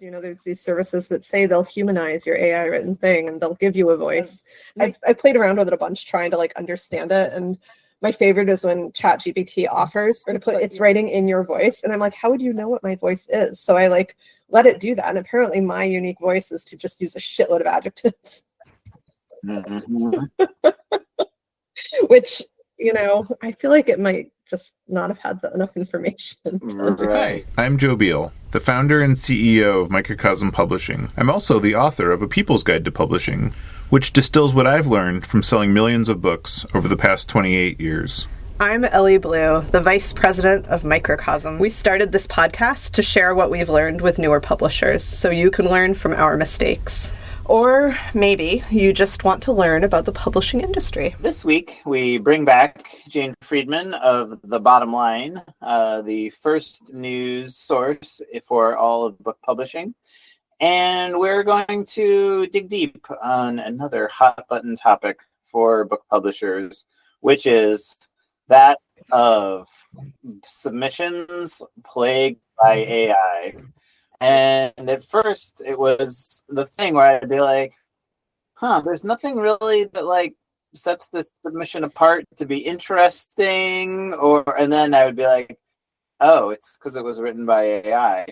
You know, there's these services that say they'll humanize your AI written thing and they'll give you a voice. I've played around with it a bunch trying to like understand it. And my favorite is when ChatGPT offers to put its writing in your voice. And I'm like, how would you know what my voice is? So I like let it do that. And apparently my unique voice is to just use a shitload of adjectives. Which, you know, I feel like it might just not have had enough information. Hi, I'm Joe Beal, the founder and CEO of Microcosm Publishing. I'm also the author of A People's Guide to Publishing, which distills what I've learned from selling millions of books over the past 28 years. I'm Elly Blue, the vice president of Microcosm. We started this podcast to share what we've learned with newer publishers, so you can learn from our mistakes. Or maybe you just want to learn about the publishing industry. This week, we bring back Jane Friedman of The Bottom Line, the first news source for all of book publishing. And we're going to dig deep on another hot button topic for book publishers, which is that of submissions plagued by AI. And at first, it was the thing where I'd be like, there's nothing really that like sets this submission apart to be interesting. And then I would be like, oh, it's because it was written by AI.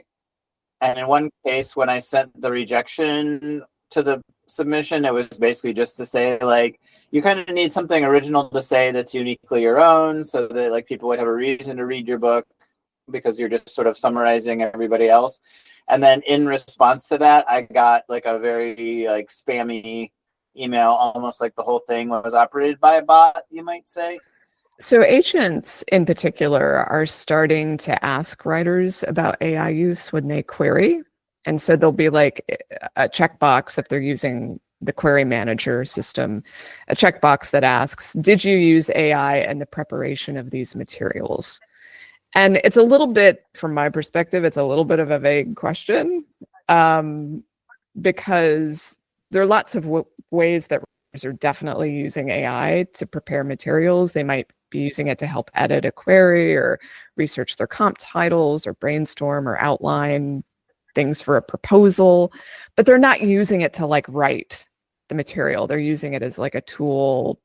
And in one case, when I sent the rejection to the submission, it was basically just to say, like, you kind of need something original to say that's uniquely your own so that like people would have a reason to read your book because you're just sort of summarizing everybody else. And then in response to that, I got like a very like spammy email, almost like the whole thing was operated by a bot, you might say. So agents in particular are starting to ask writers about AI use when they query. And so there'll be like a checkbox if they're using the query manager system, a checkbox that asks, did you use AI in the preparation of these materials? And it's a little bit, from my perspective, it's a little bit of a vague question because there are lots of ways that writers are definitely using AI to prepare materials. They might be using it to help edit a query or research their comp titles or brainstorm or outline things for a proposal, but they're not using it to like write the material. They're using it as like a tool,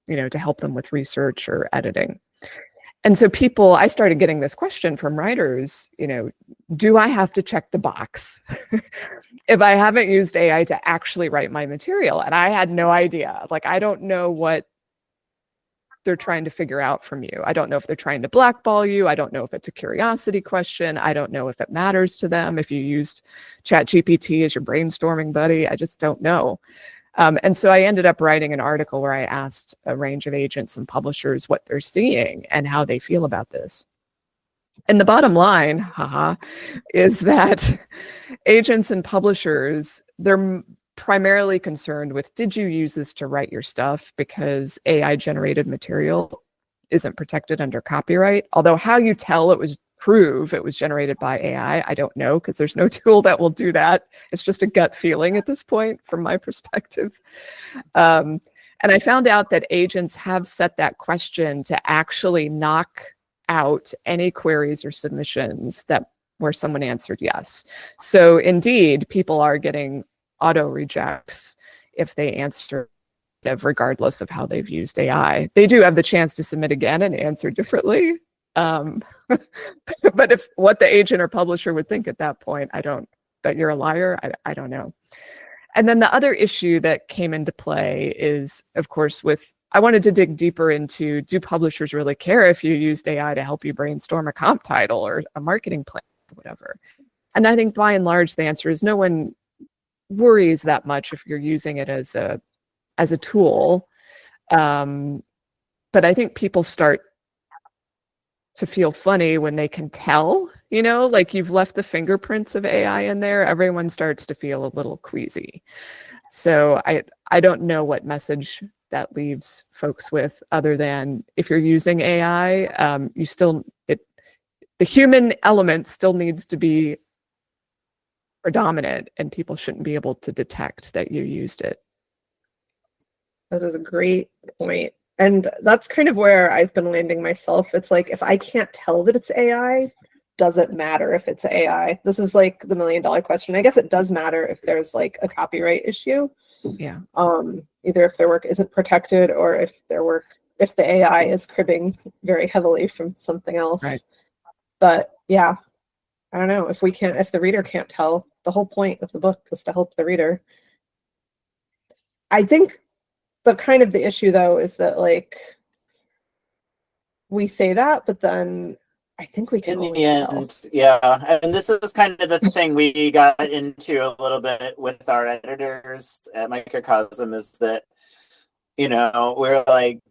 you know, to help them with research or editing. And so I started getting this question from writers, you know, do I have to check the box if I haven't used AI to actually write my material? And I had no idea. Like, I don't know what they're trying to figure out from you. I don't know if they're trying to blackball you. I don't know if it's a curiosity question. I don't know if it matters to them if you used ChatGPT as your brainstorming buddy. I just don't know. And so I ended up writing an article where I asked a range of agents and publishers what they're seeing and how they feel about this. And the bottom line, is that agents and publishers, they're primarily concerned with, did you use this to write your stuff? Because AI generated material isn't protected under copyright. Although how you prove it was generated by AI, I don't know, because there's no tool that will do that. It's just a gut feeling at this point from my perspective. And I found out that agents have set that question to actually knock out any queries or submissions where someone answered yes. So indeed, people are getting auto rejects if they answer regardless of how they've used AI. They do have the chance to submit again and answer differently. But if what the agent or publisher would think at that point, that you're a liar, I don't know. And then the other issue that came into play is, of course, I wanted to dig deeper into, do publishers really care if you used AI to help you brainstorm a comp title or a marketing plan or whatever? And I think by and large, the answer is no one worries that much if you're using it as a tool. But I think people start to feel funny when they can tell, you know, like you've left the fingerprints of AI in there, everyone starts to feel a little queasy. So I don't know what message that leaves folks with, other than if you're using AI, the human element still needs to be predominant, and people shouldn't be able to detect that you used it. That was a great point. And that's kind of where I've been landing myself. It's like, if I can't tell that it's AI, does it matter if it's AI? This is like the $1 million question. I guess it does matter if there's like a copyright issue. Yeah. Either if their work isn't protected or if if the AI is cribbing very heavily from something else. Right. But yeah, I don't know, if the reader can't tell, the whole point of the book is to help the reader. I think the issue though is that like we say that, but then I think we can In the always tell. end, yeah. And this is kind of the thing we got into a little bit with our editors at Microcosm, is that, we're like,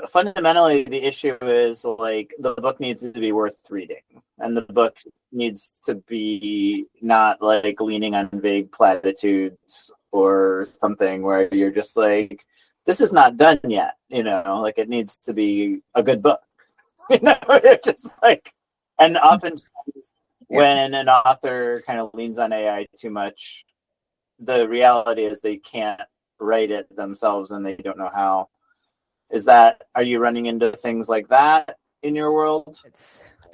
fundamentally the issue is like the book needs to be worth reading, and the book needs to be not like leaning on vague platitudes or something where you're just like, this is not done yet, like it needs to be a good book. It's just like, and oftentimes when an author kind of leans on AI too much, the reality is they can't write it themselves and they don't know how. Are you running into things like that in your world?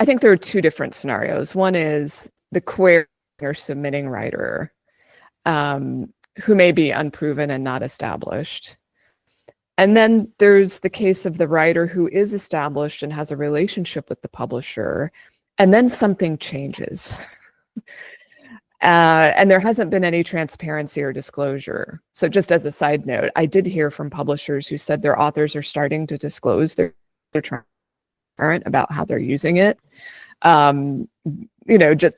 I think there are two different scenarios. One is the query or submitting writer, who may be unproven and not established. And then there's the case of the writer who is established and has a relationship with the publisher, and then something changes. And there hasn't been any transparency or disclosure. So just as a side note, I did hear from publishers who said their authors are starting to disclose their transparent about how they're using it. Just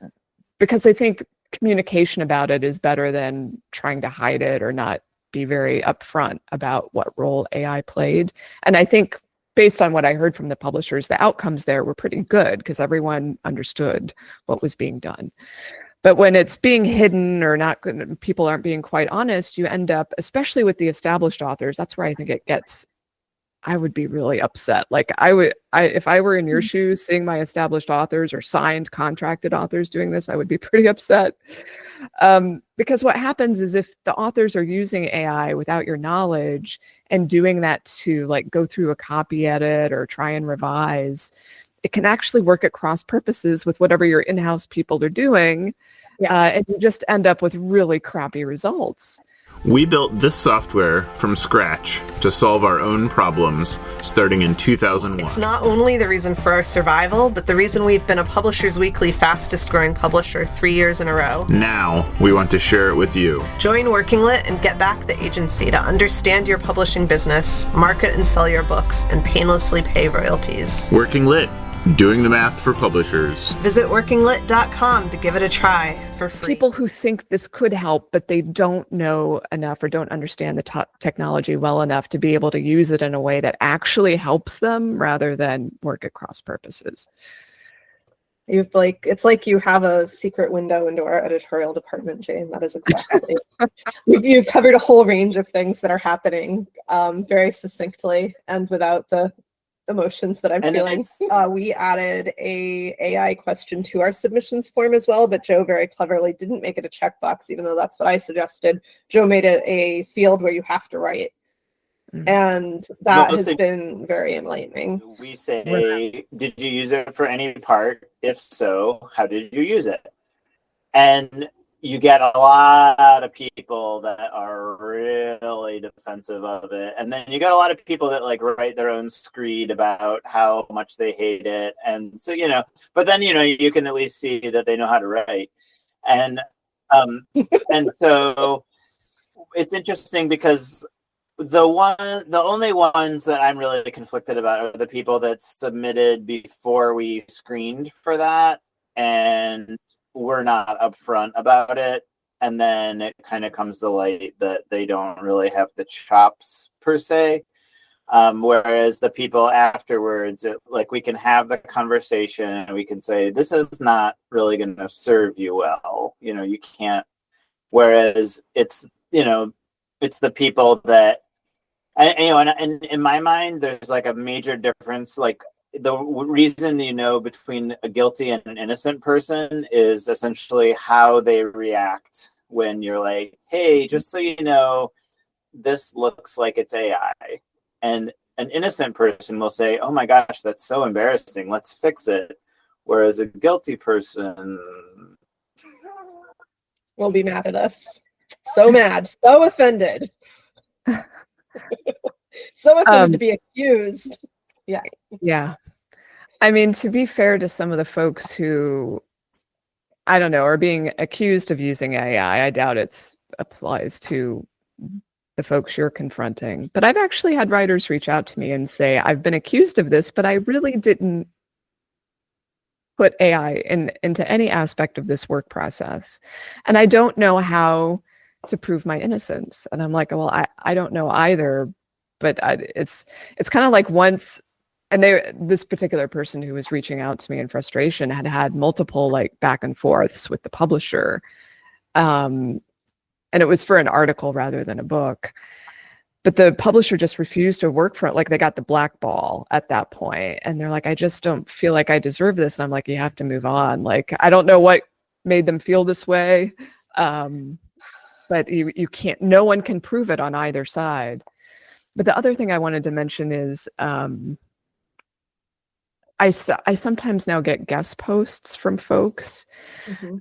because they think communication about it is better than trying to hide it or not be very upfront about what role AI played. And I think based on what I heard from the publishers, the outcomes there were pretty good because everyone understood what was being done. But when it's being hidden or not good, people aren't being quite honest, you end up, especially with the established authors, that's where I think I would be really upset. Like if I were in your shoes, seeing my established authors or signed contracted authors doing this, I would be pretty upset. Because what happens is if the authors are using AI without your knowledge and doing that to like go through a copy edit or try and revise, it can actually work at cross purposes with whatever your in-house people are doing. And you just end up with really crappy results. We built this software from scratch to solve our own problems starting in 2001. It's not only the reason for our survival, but the reason we've been a Publishers Weekly fastest growing publisher 3 years in a row. Now we want to share it with you. Join Working Lit and get back the agency to understand your publishing business, market and sell your books, and painlessly pay royalties. Working Lit. Doing the math for publishers. Visit workinglit.com to give it a try for free. People who think this could help, but they don't know enough or don't understand the technology well enough to be able to use it in a way that actually helps them rather than work at cross purposes. It's like you have a secret window into our editorial department, Jane. That is exactly. You've covered a whole range of things that are happening very succinctly and without the emotions that I'm feeling. We added a AI question to our submissions form as well, but Joe very cleverly didn't make it a checkbox, even though that's what I suggested. Joe made it a field where you have to write. And that has been very enlightening. We say, did you use it for any part? If so, how did you use it? And you get a lot of people that are really defensive of it. And then you got a lot of people that like write their own screed about how much they hate it. And so, but then, you can at least see that they know how to write. And, and so it's interesting because the only ones that I'm really conflicted about are the people that submitted before we screened for that. And we're not upfront about it, and then it kind of comes to light that they don't really have the chops per se. Whereas the people afterwards, we can have the conversation and we can say, this is not really going to serve you well. You can't. Whereas it's the people that, and in my mind, there's like a major difference. Like, the reason between a guilty and an innocent person is essentially how they react when you're like, hey, just so you know, this looks like it's AI. And an innocent person will say, oh my gosh, that's so embarrassing, let's fix it. whereas a guilty person will be mad at us. So mad, so offended. So offended to be accused. Yeah. Yeah. I mean, to be fair to some of the folks who, I don't know, are being accused of using AI, I doubt it applies to the folks you're confronting. But I've actually had writers reach out to me and say, I've been accused of this, but I really didn't put AI into any aspect of this work process. And I don't know how to prove my innocence. And I'm like, well, I don't know either. But it's kind of like once, and this particular person who was reaching out to me in frustration had multiple like back and forths with the publisher. And it was for an article rather than a book. But the publisher just refused to work for it. Like they got the black ball at that point. And they're like, I just don't feel like I deserve this. And I'm like, you have to move on. Like, I don't know what made them feel this way. But you can't, no one can prove it on either side. But the other thing I wanted to mention is I sometimes now get guest posts from folks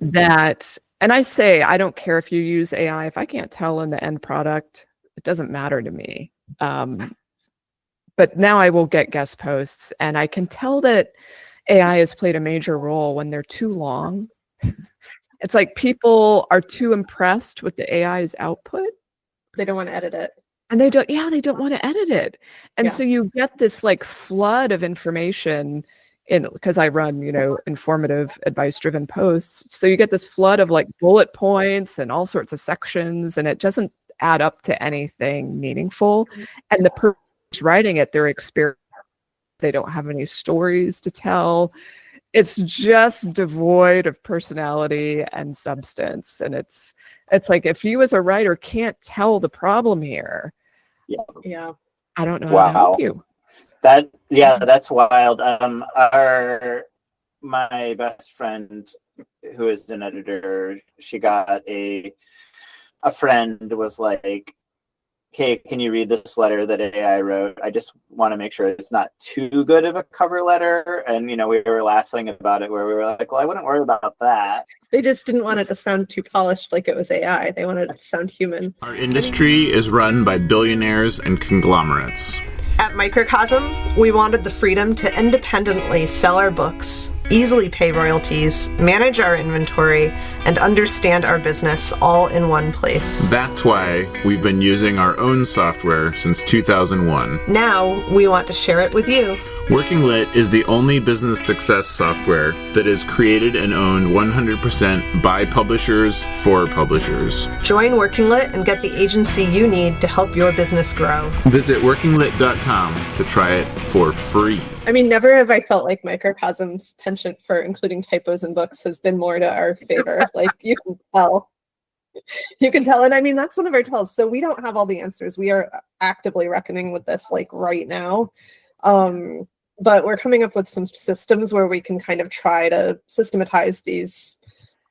that, and I say, I don't care if you use AI. If I can't tell in the end product, it doesn't matter to me. But now I will get guest posts, and I can tell that AI has played a major role when they're too long. It's like people are too impressed with the AI's output. They don't want to edit it. And they don't want to edit it. And so you get this like flood of information because I run, informative advice driven posts. So you get this flood of like bullet points and all sorts of sections, and it doesn't add up to anything meaningful. And the person writing it, their experience, they don't have any stories to tell. It's just devoid of personality and substance. And it's like, if you as a writer can't tell the problem here, I don't know how to help you. That's wild. My best friend, who is an editor, she got a friend was like, hey, can you read this letter that AI wrote? I just want to make sure it's not too good of a cover letter. And, we were laughing about it where we were like, well, I wouldn't worry about that. They just didn't want it to sound too polished like it was AI. They wanted it to sound human. Our industry is run by billionaires and conglomerates. At Microcosm, we wanted the freedom to independently sell our books, easily pay royalties, manage our inventory, and understand our business all in one place. That's why we've been using our own software since 2001. Now, we want to share it with you. Working Lit is the only business success software that is created and owned 100% by publishers for publishers. Join Working Lit and get the agency you need to help your business grow. Visit workinglit.com to try it for free. I mean, never have I felt like Microcosm's penchant for including typos in books has been more to our favor. Like, you can tell. You can tell. And I mean, that's one of our tells. So we don't have all the answers. We are actively reckoning with this, like, right now. But we're coming up with some systems where we can kind of try to systematize these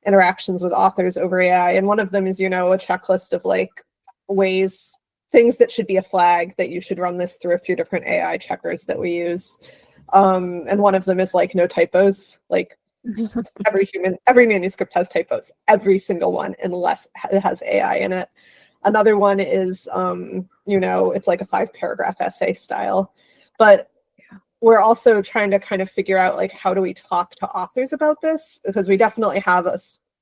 interactions with authors over AI. And one of them is, a checklist of like things that should be a flag that you should run this through a few different AI checkers that we use. And one of them is like no typos. Like every manuscript has typos, every single one, unless it has AI in it. Another one is, it's like a 5-paragraph essay style. But we're also trying to kind of figure out, like, how do we talk to authors about this? Because we definitely have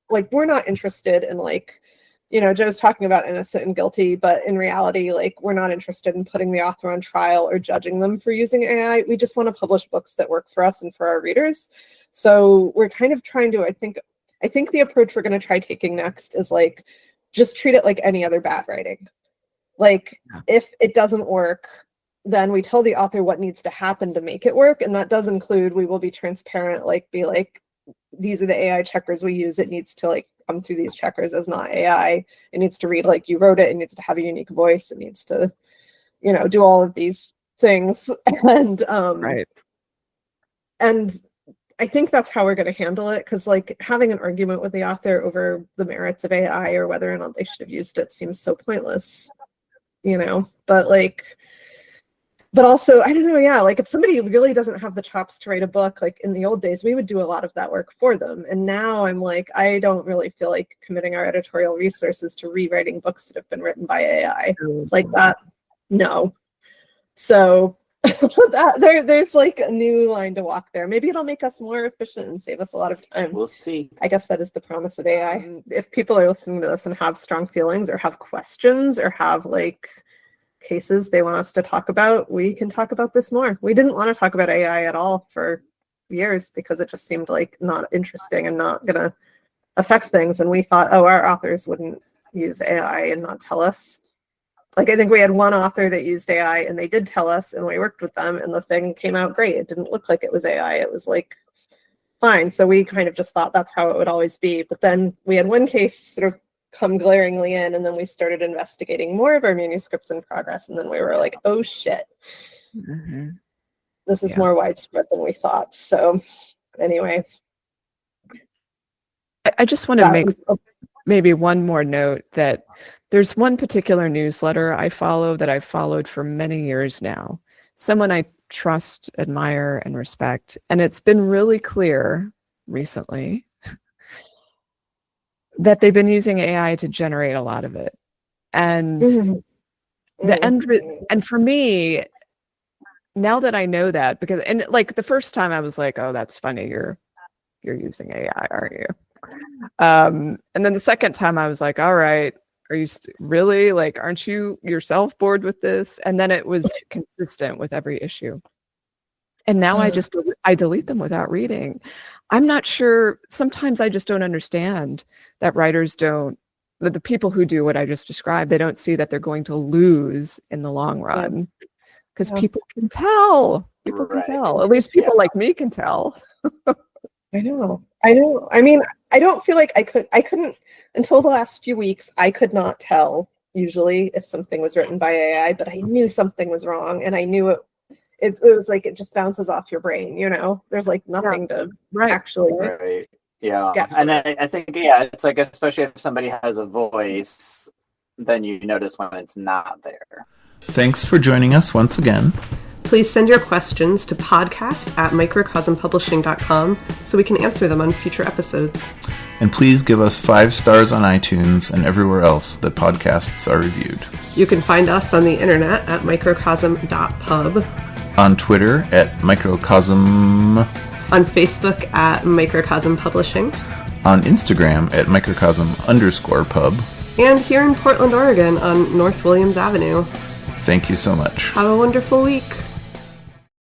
we're not interested in, like, Joe's talking about innocent and guilty, but in reality, like, we're not interested in putting the author on trial or judging them for using AI. We just want to publish books that work for us and for our readers. So we're kind of trying to, I think the approach we're going to try taking next is, like, just treat it like any other bad writing. Like, if it doesn't work, then we tell the author what needs to happen to make it work. And that does include, we will be transparent, be like, these are the AI checkers we use. It needs to, like, come through these checkers as not AI. It needs to read like you wrote it. It needs to have a unique voice. It needs to, do all of these things. And, right. And I think that's how we're going to handle it. Cause like having an argument with the author over the merits of AI or whether or not they should have used it seems so pointless, but like, but also, I don't know, yeah, like if somebody really doesn't have the chops to write a book, like in the old days, we would do a lot of that work for them. And now I'm like, I don't really feel like committing our editorial resources to rewriting books that have been written by AI like that. No. So there's like a new line to walk there. Maybe it'll make us more efficient and save us a lot of time. We'll see. I guess that is the promise of AI. If people are listening to this and have strong feelings or have questions or have like cases they want us to talk about, we can talk about this more. We didn't want to talk about AI at all for years because it just seemed like not interesting and not gonna affect things. And we thought, oh, our authors wouldn't use AI and not tell us. Like, I think we had one author that used AI and they did tell us and we worked with them and the thing came out great. It didn't look like it was AI. It was like fine. So we kind of just thought that's how it would always be. But then we had one case sort of come glaringly in, and then we started investigating more of our manuscripts in progress, and then we were like, oh shit, this is more widespread than we thought. So anyway, I just want to make maybe one more note that there's one particular newsletter I follow that I've followed for many years now, someone I trust, admire, and respect, and it's been really clear recently that they've been using AI to generate a lot of it. And the end, and for me, now that I know that, because, and like the first time I was like, oh, that's funny, you're using AI, aren't you? And then the second time I was like, all right, are you really, like, aren't you yourself bored with this? And then it was consistent with every issue. And now I delete them without reading. I'm not sure. Sometimes I just don't understand that writers don't, that the people who do what I just described, they don't see that they're going to lose in the long run, because people can tell. People can tell. At least people like me can tell. I know. I mean, I don't feel like I couldn't until the last few weeks. I could not tell usually if something was written by AI, but I knew something was wrong, and I knew it was like it just bounces off your brain, you know? There's like nothing to actually get and I think, it's like, especially if somebody has a voice, then you notice when it's not there. Thanks for joining us once again. Please send your questions to podcast@microcosmpublishing.com so we can answer them on future episodes. And please give us 5 stars on iTunes and everywhere else that podcasts are reviewed. You can find us on the internet at microcosm.pub. On Twitter at Microcosm. On Facebook at Microcosm Publishing. On Instagram at Microcosm_pub. And here in Portland, Oregon on North Williams Avenue. Thank you so much. Have a wonderful week.